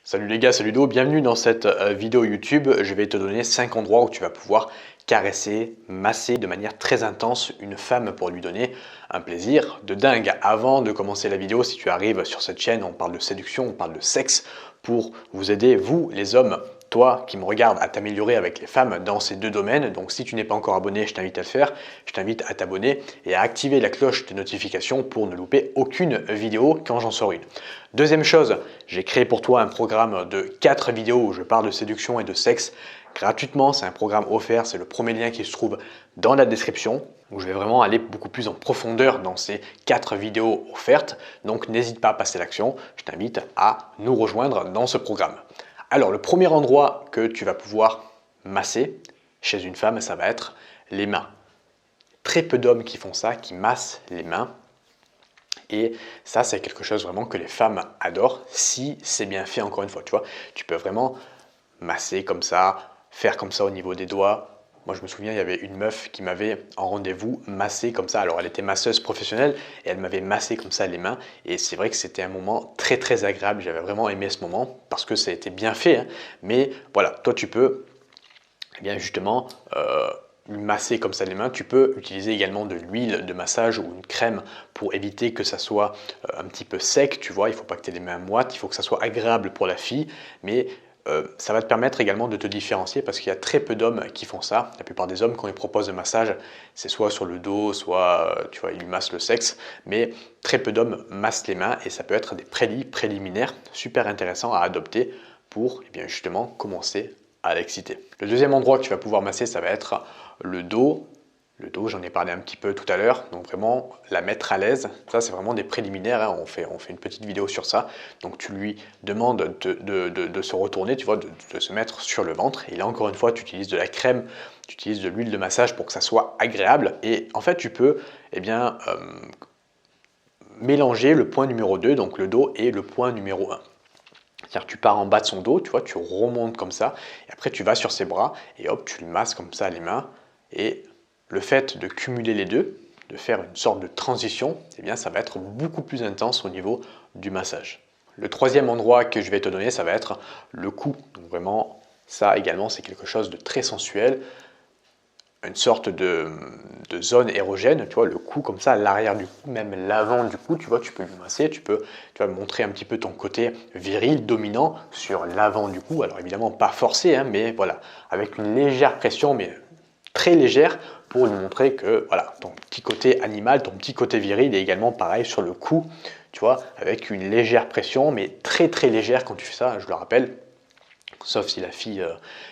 Salut les gars, c'est Ludo, bienvenue dans cette vidéo YouTube. Je vais te donner 5 endroits où tu vas pouvoir caresser, masser de manière très intense une femme pour lui donner un plaisir de dingue. Avant de commencer la vidéo, si tu arrives sur cette chaîne, on parle de séduction, on parle de sexe pour vous aider, vous les hommes, toi qui me regardes, à t'améliorer avec les femmes dans ces deux domaines. Donc si tu n'es pas encore abonné, je t'invite à le faire, je t'invite à t'abonner et à activer la cloche de notification pour ne louper aucune vidéo quand j'en sors une. Deuxième chose, j'ai créé pour toi un programme de 4 vidéos où je parle de séduction et de sexe gratuitement. C'est un programme offert, c'est le premier lien qui se trouve dans la description où je vais vraiment aller beaucoup plus en profondeur dans ces 4 vidéos offertes. Donc n'hésite pas à passer l'action, je t'invite à nous rejoindre dans ce programme. Alors le premier endroit que tu vas pouvoir masser chez une femme, ça va être les mains. Très peu d'hommes qui font ça, qui massent les mains. Et ça, c'est quelque chose vraiment que les femmes adorent si c'est bien fait, encore une fois. Tu vois, tu peux vraiment masser comme ça, faire comme ça au niveau des doigts. Moi, je me souviens, il y avait une meuf qui m'avait en rendez-vous massé comme ça. Alors, elle était masseuse professionnelle et elle m'avait massé comme ça les mains. Et c'est vrai que c'était un moment très, très agréable. J'avais vraiment aimé ce moment parce que ça a été bien fait, hein. Mais voilà, toi, tu peux, eh bien justement, masser comme ça les mains. Tu peux utiliser également de l'huile de massage ou une crème pour éviter que ça soit un petit peu sec, tu vois. Il ne faut pas que tu aies les mains moites, il faut que ça soit agréable pour la fille, mais ça va te permettre également de te différencier parce qu'il y a très peu d'hommes qui font ça. La plupart des hommes, quand ils proposent un massage, c'est soit sur le dos, soit tu vois, ils lui massent le sexe, mais très peu d'hommes massent les mains et ça peut être des préliminaires super intéressants à adopter pour eh bien, justement commencer à l'exciter. Le deuxième endroit que tu vas pouvoir masser, ça va être le dos. Le dos, j'en ai parlé un petit peu tout à l'heure, donc vraiment la mettre à l'aise. Ça, c'est vraiment des préliminaires, hein. On fait une petite vidéo sur ça. Donc tu lui demandes de se retourner, tu vois, de se mettre sur le ventre. Et là, encore une fois, tu utilises de la crème, tu utilises de l'huile de massage pour que ça soit agréable. Et en fait, tu peux eh bien, mélanger le point numéro 2, donc le dos, et le point numéro 1. C'est-à-dire tu pars en bas de son dos, tu vois, tu remontes comme ça, et après tu vas sur ses bras, et hop, tu lui masses comme ça les mains, et le fait de cumuler les deux, de faire une sorte de transition, eh bien ça va être beaucoup plus intense au niveau du massage. Le troisième endroit que je vais te donner, ça va être le cou. Donc vraiment, ça également, c'est quelque chose de très sensuel, une sorte de zone érogène, tu vois, le cou comme ça, l'arrière du cou, même l'avant du cou, tu vois, tu peux lui masser, tu vas montrer un petit peu ton côté viril, dominant sur l'avant du cou. Alors évidemment, pas forcé, hein, mais voilà, avec une légère pression, mais très légère, pour lui montrer que voilà, ton petit côté animal, ton petit côté viril est également pareil sur le cou, tu vois, avec une légère pression, mais très très légère quand tu fais ça, je le rappelle. Sauf si la fille,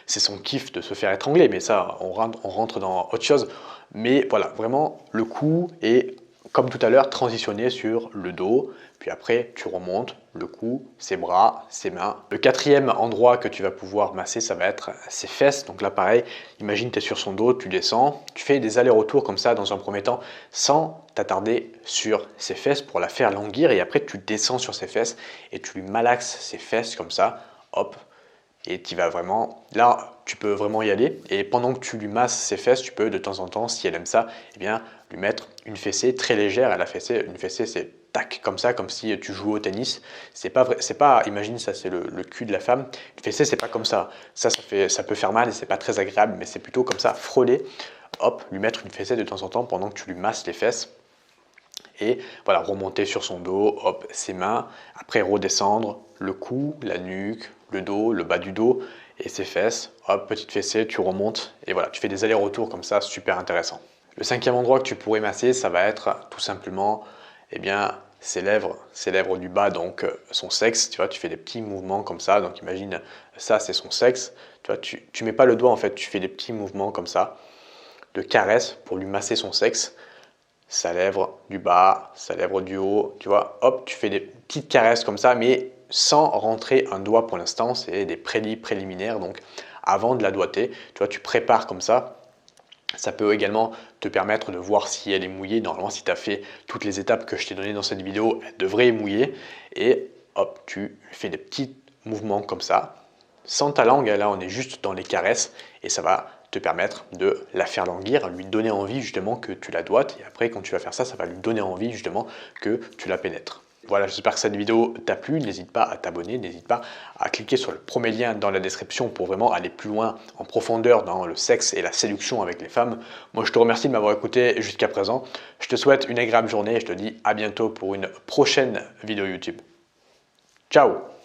c'est son kiff de se faire étrangler, mais ça, on rentre dans autre chose. Mais voilà, vraiment, le cou est, comme tout à l'heure, transitionné sur le dos, puis après, tu remontes le cou, ses bras, ses mains. Le quatrième endroit que tu vas pouvoir masser, ça va être ses fesses. Donc là, pareil, imagine, tu es sur son dos, tu descends, tu fais des allers-retours comme ça, dans un premier temps, sans t'attarder sur ses fesses pour la faire languir, et après, tu descends sur ses fesses, et tu lui malaxes ses fesses comme ça, hop, et tu vas vraiment, là, tu peux vraiment y aller. Et pendant que tu lui masses ses fesses, tu peux de temps en temps, si elle aime ça, eh bien, lui mettre une fessée très légère. Et la fessée, une fessée, c'est tac, comme ça, comme si tu jouais au tennis. C'est pas vrai, c'est pas, imagine, ça c'est le cul de la femme. Une fessée, c'est pas comme ça. Ça peut faire mal et c'est pas très agréable, mais c'est plutôt comme ça, frôler. Hop, lui mettre une fessée de temps en temps pendant que tu lui masses les fesses. Et voilà, remonter sur son dos, hop, ses mains, après redescendre le cou, la nuque, le dos, le bas du dos et ses fesses, hop, petite fessée, tu remontes et voilà, tu fais des allers-retours comme ça, super intéressant. Le cinquième endroit que tu pourrais masser, ça va être tout simplement, eh bien, ses lèvres du bas, donc son sexe, tu vois, tu fais des petits mouvements comme ça, donc imagine, ça c'est son sexe, tu vois, tu mets pas le doigt en fait, tu fais des petits mouvements comme ça, de caresse pour lui masser son sexe, sa lèvre du bas, sa lèvre du haut, tu vois, hop, tu fais des petites caresses comme ça, mais sans rentrer un doigt pour l'instant, c'est des préliminaires, donc avant de la doigter, tu vois, tu prépares comme ça. Ça peut également te permettre de voir si elle est mouillée. Normalement, si tu as fait toutes les étapes que je t'ai données dans cette vidéo, elle devrait être mouillée. Et hop, tu fais des petits mouvements comme ça, sans ta langue, là on est juste dans les caresses, et ça va te permettre de la faire languir, lui donner envie justement que tu la doites, et après quand tu vas faire ça, ça va lui donner envie justement que tu la pénètres. Voilà, j'espère que cette vidéo t'a plu. N'hésite pas à t'abonner, n'hésite pas à cliquer sur le premier lien dans la description pour vraiment aller plus loin en profondeur dans le sexe et la séduction avec les femmes. Moi, je te remercie de m'avoir écouté jusqu'à présent. Je te souhaite une agréable journée et je te dis à bientôt pour une prochaine vidéo YouTube. Ciao!